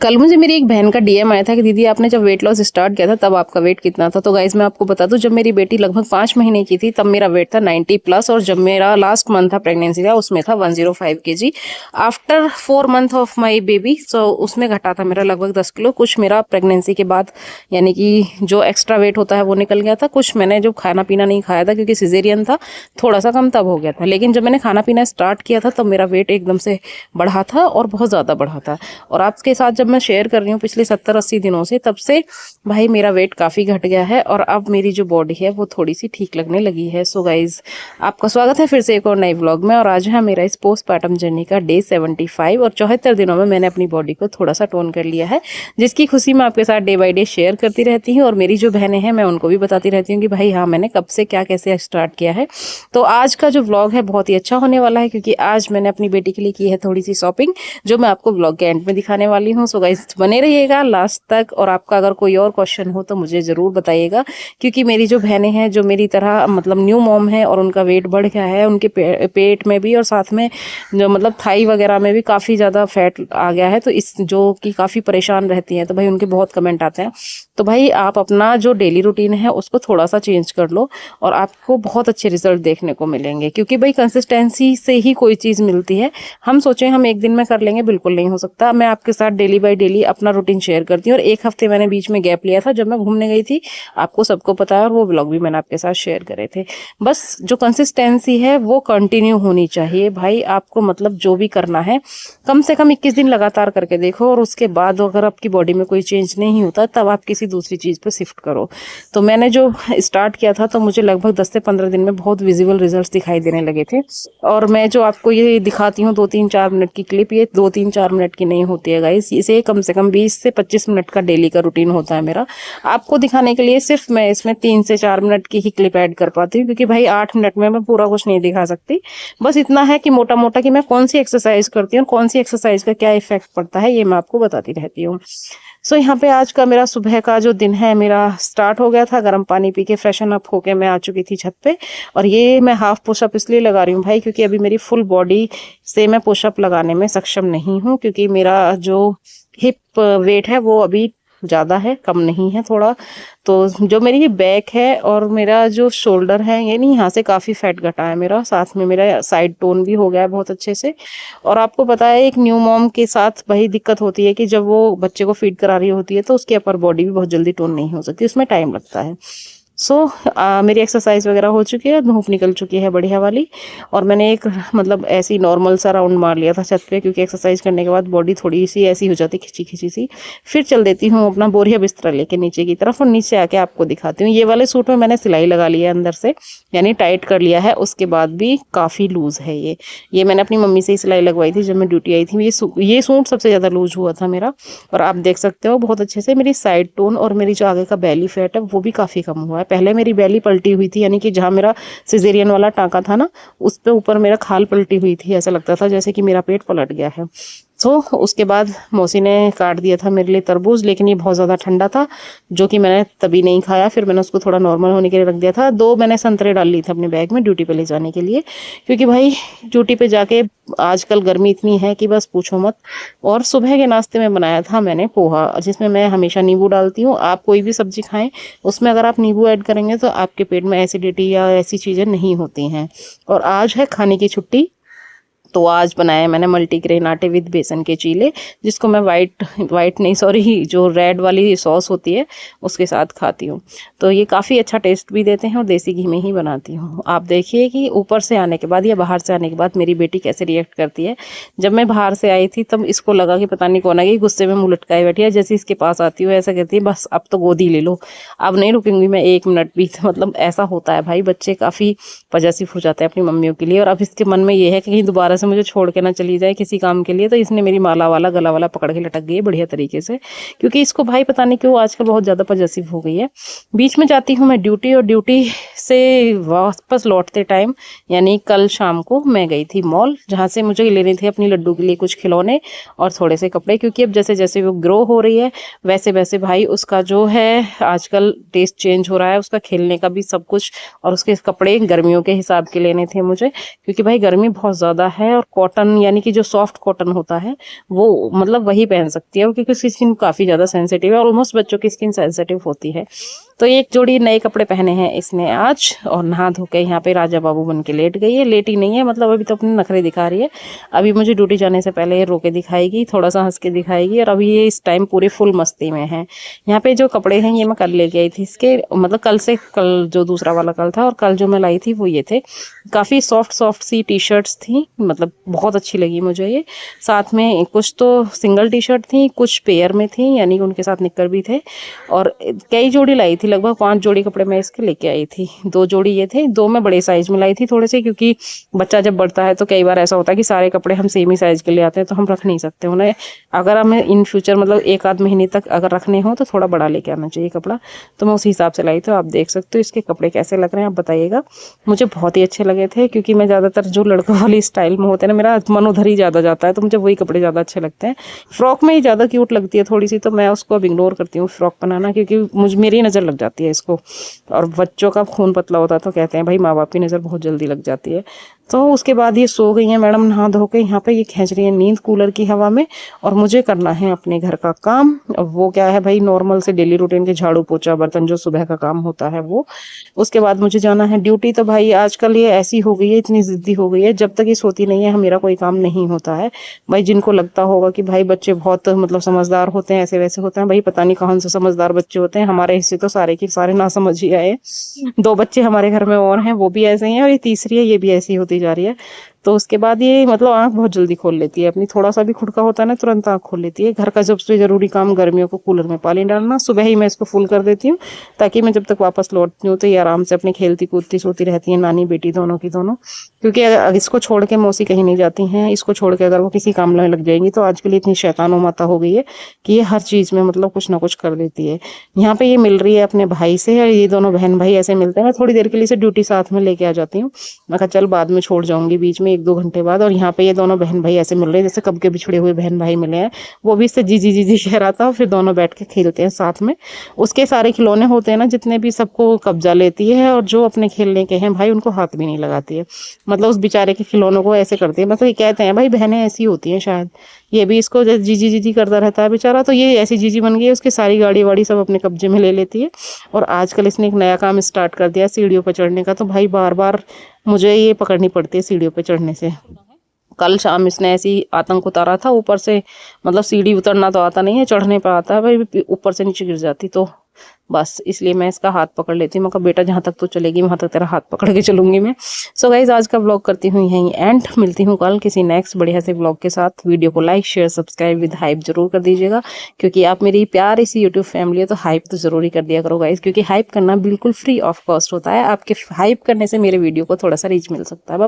कल मुझे मेरी एक बहन का डीएम आया था कि दीदी आपने जब वेट लॉस स्टार्ट किया था तब आपका वेट कितना था। तो गाइज मैं आपको बता दूं, जब मेरी बेटी लगभग 5 महीने की थी तब मेरा वेट था 90 प्लस, और जब मेरा लास्ट मंथ था प्रेगनेंसी का उसमें था 105 kg। After 4 month of my baby सो उसमें घटा था मेरा लगभग 10 किलो। कुछ मेरा प्रेगनेंसी के बाद यानी कि जो एक्स्ट्रा वेट होता है वो निकल गया था, कुछ मैंने जो खाना पीना नहीं खाया था क्योंकि सिजेरियन था थोड़ा सा कम तब हो गया था। लेकिन जब मैंने खाना पीना स्टार्ट किया था तब मेरा वेट एकदम से बढ़ा था और बहुत ज़्यादा बढ़ा था। और आपके साथ जब मैं शेयर कर रही हूँ पिछले 70-80 दिनों से, तब से भाई मेरा वेट काफ़ी घट गया है और अब मेरी जो बॉडी है वो थोड़ी सी ठीक लगने लगी है। सो गाइज आपका स्वागत है फिर से एक और नए व्लॉग में। और आज है मेरा इस पोस्टपार्टम जर्नी का डे 75 और 74 दिनों में मैंने अपनी बॉडी को थोड़ा सा टोन कर लिया है, जिसकी खुशी मैं आपके साथ डे बाई डे शेयर करती रहती हूँ। और मेरी जो बहनें हैं मैं उनको भी बताती रहती हूँ कि भाई हाँ मैंने कब से क्या कैसे स्टार्ट किया है। तो आज का जो व्लॉग है बहुत ही अच्छा होने वाला है क्योंकि आज मैंने अपनी बेटी के लिए की है थोड़ी सी शॉपिंग, जो मैं आपको व्लॉग के एंड में दिखाने वाली हूँ। सो गाइस बने रहिएगा लास्ट तक। और आपका अगर कोई और क्वेश्चन हो तो मुझे ज़रूर बताइएगा, क्योंकि मेरी जो बहनें हैं जो मेरी तरह मतलब न्यू मॉम है और उनका वेट बढ़ गया है, उनके पेट में भी और साथ में जो मतलब थाई वगैरह में भी काफ़ी ज़्यादा फैट आ गया है, तो इस जो कि काफ़ी परेशान रहती हैं, तो भाई उनके बहुत कमेंट आते हैं। तो भाई आप अपना जो डेली रूटीन है उसको थोड़ा सा चेंज कर लो और आपको बहुत अच्छे रिजल्ट देखने को मिलेंगे, क्योंकि भाई कंसिस्टेंसी से ही कोई चीज़ मिलती है। हम सोचें हम एक दिन में कर लेंगे, बिल्कुल नहीं हो सकता। मैं आपके साथ डेली बाय डेली अपना रूटीन शेयर करती हूँ और एक हफ्ते मैंने बीच में गैप लिया था जब मैं घूमने गई थी, आपको सबको पता है, और वो व्लॉग भी मैंने आपके साथ शेयर करे थे। बस जो कंसिस्टेंसी है वो कंटिन्यू होनी चाहिए भाई। आपको मतलब जो भी करना है कम से कम 21 दिन लगातार करके देखो, और उसके बाद अगर आपकी बॉडी में कोई चेंज नहीं होता तब आप किसी दूसरी चीज़ पर शिफ्ट करो। तो मैंने जो स्टार्ट किया था तो मुझे लगभग 10 से 15 दिन में बहुत विजिबल रिजल्ट्स दिखाई देने लगे थे। और मैं जो आपको ये दिखाती हूँ 2-3-4 मिनट की क्लिप, ये 2-3-4 मिनट की नहीं होती है गाइस, इसे कम से कम 20 से 25 मिनट का डेली का रूटीन होता है मेरा। आपको दिखाने के लिए सिर्फ मैं इसमें 3 से 4 मिनट की ही क्लिप ऐड कर पाती हूँ, क्योंकि भाई 8 मिनट में मैं पूरा कुछ नहीं दिखा सकती। बस इतना है कि मोटा मोटा कि मैं कौन सी एक्सरसाइज करती हूँ और कौन सी एक्सरसाइज का क्या इफेक्ट पड़ता है ये मैं आपको बताती रहती हूँ। सो यहाँ पे आज का मेरा सुबह का जो दिन है मेरा स्टार्ट हो गया था। गर्म पानी पी के फ्रेशन अप होके मैं आ चुकी थी छत पे, और ये मैं हाफ पुशअप इसलिए लगा रही हूँ भाई क्योंकि अभी मेरी फुल बॉडी से मैं पुशअप लगाने में सक्षम नहीं हूँ, क्योंकि मेरा जो हिप वेट है वो अभी ज़्यादा है, कम नहीं है थोड़ा। तो जो मेरी बैक है और मेरा जो शोल्डर है, यानी यहाँ से काफ़ी फैट घटा है मेरा, साथ में मेरा साइड टोन भी हो गया है बहुत अच्छे से। और आपको पता है एक न्यू मॉम के साथ वही दिक्कत होती है कि जब वो बच्चे को फीड करा रही होती है तो उसकी अपर बॉडी भी बहुत जल्दी टोन नहीं हो सकती, उसमें टाइम लगता है। सो मेरी एक्सरसाइज वगैरह हो चुकी है, धूप निकल चुकी है बढ़िया वाली, और मैंने एक मतलब ऐसी नॉर्मल सा राउंड मार लिया था छत पे, क्योंकि एक्सरसाइज करने के बाद बॉडी थोड़ी सी ऐसी हो जाती खिंची खिंची सी। फिर चल देती हूँ अपना बोरिया बिस्तरा लेके नीचे की तरफ, और नीचे आके आपको दिखाती हूँ। ये वाले सूट में मैंने सिलाई लगा ली है अंदर से, यानी टाइट कर लिया है, उसके बाद भी काफ़ी लूज़ है ये मैंने अपनी मम्मी से ही सिलाई लगवाई थी जब मैं ड्यूटी आई थी। ये सूट सबसे ज़्यादा लूज हुआ था मेरा, और आप देख सकते हो बहुत अच्छे से मेरी साइड टोन और मेरी जो आगे का बेली फैट है वो भी काफ़ी कम हुआ है। पहले मेरी बेली पलटी हुई थी, यानी कि जहाँ मेरा सिजेरियन वाला टांका था ना उस पे ऊपर मेरा खाल पलटी हुई थी, ऐसा लगता था जैसे कि मेरा पेट पलट गया है। उसके बाद मौसी ने काट दिया था मेरे लिए तरबूज, लेकिन ये बहुत ज़्यादा ठंडा था जो कि मैंने तभी नहीं खाया, फिर मैंने उसको थोड़ा नॉर्मल होने के लिए रख दिया था। 2 मैंने संतरे डाल ली थी अपने बैग में ड्यूटी पे ले जाने के लिए, क्योंकि भाई ड्यूटी पे जाके आजकल गर्मी इतनी है कि बस पूछो मत। और सुबह के नाश्ते में बनाया था मैंने पोहा, जिसमें मैं हमेशा नींबू डालती हूँ। आप कोई भी सब्जी खाएं उसमें अगर आप नींबू ऐड करेंगे तो आपके पेट में एसिडिटी या ऐसी चीज़ें नहीं होती हैं। और आज है खाने की छुट्टी, तो आज बनाया मैंने मल्टीग्रेन आटे विद बेसन के चीले, जिसको मैं वाइट नहीं सॉरी जो रेड वाली सॉस होती है उसके साथ खाती हूँ। तो ये काफ़ी अच्छा टेस्ट भी देते हैं और देसी घी में ही बनाती हूँ। आप देखिए कि ऊपर से आने के बाद या बाहर से आने के बाद मेरी बेटी कैसे रिएक्ट करती है। जब मैं बाहर से आई थी तब इसको लगा कि पता नहीं कौन आ गई, गुस्से में मुँह लटकाए बैठी है। जैसे इसके पास आती हूँ ऐसा कहती है बस अब तो गोदी ले लो, अब नहीं रुकूंगी मैं 1 मिनट भी। मतलब ऐसा होता है भाई, बच्चे काफ़ी पॉजेसिव हो जाते हैं अपनी मम्मियों के लिए। और अब इसके मन में ये है कि कहीं दोबारा से मुझे छोड़ के ना चली जाए किसी काम के लिए, तो इसने मेरी माला वाला गला वाला पकड़ के लटक गई है बढ़िया तरीके से, क्योंकि इसको भाई पता नहीं क्यों आजकल बहुत ज़्यादा पॉजेसिव हो गई है। बीच में जाती हूँ मैं ड्यूटी, और ड्यूटी से वापस लौटते टाइम यानी कल शाम को मैं गई थी मॉल, जहाँ से मुझे लेने थे अपनी लड्डू के लिए कुछ खिलौने और थोड़े से कपड़े, क्योंकि अब जैसे जैसे वो ग्रो हो रही है वैसे वैसे भाई उसका जो है आजकल टेस्ट चेंज हो रहा है, उसका खेलने का भी सब कुछ। और उसके कपड़े गर्मियों के हिसाब के लेने थे मुझे, क्योंकि भाई गर्मी बहुत ज़्यादा है है, और कॉटन यानी कि जो सॉफ्ट कॉटन होता है वो मतलब वही पहन सकती है, क्योंकि उसकी स्किन काफ़ी ज़्यादा सेंसिटिव है, ऑलमोस्ट बच्चों की स्किन सेंसिटिव होती है। तो एक जोड़ी नए कपड़े पहने हैं इसने आज, और नहा धो के यहाँ पे राजा बाबू बन के लेट गई है। लेटी नहीं है, मतलब अभी तो अपने नखरे दिखा रही है। अभी मुझे ड्यूटी जाने से पहले ये रो के दिखाएगी, थोड़ा सा हंस के दिखाएगी, और अभी ये इस टाइम पूरे फुल मस्ती में है। यहाँ पे जो कपड़े हैं ये मैं कल लेके आई थी इसके, मतलब कल जो दूसरा वाला कल था, और कल जो मैं लाई थी वो ये थे। काफ़ी सॉफ्ट सी टी शर्ट्स थी, मतलब बहुत अच्छी लगी मुझे ये। साथ में कुछ तो सिंगल टी शर्ट थी, कुछ पेयर में थी, यानी कि उनके साथ निक्कर भी थे, और कई जोड़ी लाई थी, लगभग 5 जोड़ी कपड़े मैं इसके लेके आई थी। 2 जोड़ी ये थे, 2 मैं बड़े साइज में लाई थी थोड़े से, क्योंकि बच्चा जब बढ़ता है तो कई बार ऐसा होता है कि सारे कपड़े हम सेम ही साइज के ले आते हैं, तो हम रख नहीं सकते उन्हें। अगर हमें इन फ्यूचर मतलब 1 आध महीने तक अगर रखने हो तो थोड़ा बड़ा लेके आना चाहिए कपड़ा, तो मैं उसी हिसाब से लाई थी। आप देख सकते हो इसके कपड़े कैसे लग रहे हैं, आप बताइएगा। मुझे बहुत ही अच्छे लगे थे, क्योंकि मैं ज़्यादातर जो लड़कों वाली स्टाइल में होते हैं ना, मेरा मन उधर ही ज़्यादा जाता है, तो मुझे वही कपड़े ज़्यादा अच्छे लगते हैं। फ्रॉक में ही ज़्यादा क्यूट लगती है थोड़ी सी, तो मैं उसको अब इग्नोर करती हूँ फ्रॉक बनाना, क्योंकि मेरी नज़र लग जाती है इसको, और बच्चों का खून पतला होता है तो कहते हैं भाई माँ बाप की नज़र बहुत जल्दी लग जाती है। तो उसके बाद ये सो गई हैं मैडम नहा धो के, यहाँ पे ये खींच रही है नींद कूलर की हवा में, और मुझे करना है अपने घर का काम। वो क्या है भाई, नॉर्मल से डेली रूटीन के झाड़ू पोछा बर्तन जो सुबह का काम होता है वो। उसके बाद मुझे जाना है ड्यूटी। तो भाई आजकल ये ऐसी हो गई है, इतनी जिद्दी हो गई है, जब तक ये सोती नहीं है मेरा कोई काम नहीं होता है। भाई जिनको लगता होगा कि भाई बच्चे बहुत मतलब समझदार होते हैं, ऐसे वैसे होते हैं, भाई पता नहीं कौन से समझदार बच्चे होते हैं। हमारे हिस्से तो सारे के सारे ना समझ ही आए। 2 बच्चे हमारे घर में और हैं, वो भी ऐसे ही हैं, और ये तीसरी है, ये भी ऐसी होती जा रही है। तो उसके बाद ये मतलब आंख बहुत जल्दी खोल लेती है अपनी, थोड़ा सा भी खुड़का होता है ना तुरंत आंख खोल लेती है। घर का सबसे जरूरी काम गर्मियों को कूलर में पानी डालना, सुबह ही मैं इसको फुल कर देती हूँ, ताकि मैं जब तक वापस लौटती हूँ तो ये आराम से अपनी खेलती कूदती सोती रहती है, नानी बेटी दोनों की दोनों। क्योंकि अगर इसको छोड़ के मौसी कहीं नहीं जाती हैं, इसको छोड़ के अगर वो किसी काम में लग जाएंगी तो आजकल इतनी शैतानो माता हो गई है कि ये हर चीज़ में मतलब कुछ ना कुछ कर देती है। यहाँ पे ये मिल रही है अपने भाई से, और ये दोनों बहन भाई ऐसे मिलते हैं। मैं थोड़ी देर के लिए से ड्यूटी साथ में लेके आ जाती हूँ, मैं कहा चल बाद में छोड़ जाऊंगी बीच में 1-2 घंटे बाद। और यहाँ पे ये दोनों बहन भाई ऐसे मिल रहे हैं जैसे कब के बिछड़े हुए बहन भाई मिले हैं। वो भी इससे जीजी जीजी कह रहा था, फिर दोनों बैठ के खेलते हैं साथ में। उसके सारे खिलौने होते हैं ना जितने भी, सबको कब्जा लेती है, और जो अपने खेलने के हैं भाई उनको हाथ भी नहीं लगाती है। मतलब उस बेचारे के खिलौनों को ऐसे करती है, मतलब ये कहते हैं भाई बहनें ऐसी होती हैं शायद। ये भी इसको जीजी जीजी करता रहता है बेचारा, तो ये ऐसी जीजी बन गई है, उसकी सारी गाड़ी वाड़ी सब अपने कब्जे में ले लेती है। और आजकल इसने एक नया काम स्टार्ट कर दिया सीढ़ियों पर चढ़ने का, तो भाई बार बार मुझे ये पकड़नी पड़ती है सीढ़ियों पर चढ़ने से। कल शाम इसने ऐसी आतंक उतारा था ऊपर से, मतलब सीढ़ी उतरना तो आता नहीं है, चढ़ने पर आता है भाई, ऊपर से नीचे गिर जाती। तो बस इसलिए मैं इसका हाथ पकड़ लेती हूँ। मैं कहा बेटा जहाँ तक तू चलेगी वहाँ तक तेरा हाथ पकड़ के चलूंगी मैं। सो गाइज आज का व्लॉग करती हूँ यहीं एंड, मिलती हूँ कल किसी नेक्स्ट बढ़िया से व्लॉग के साथ। वीडियो को like share subscribe with hype जरूर कर दीजिएगा, क्योंकि आप मेरी प्यार इसी यूट्यूब फैमिली है, तो हाइप तो जरूरी कर दिया करो गाइज, क्योंकि हाइप करना बिल्कुल फ्री ऑफ कॉस्ट होता है। आपके हाइप करने से मेरे वीडियो को थोड़ा सा रीच मिल सकता है।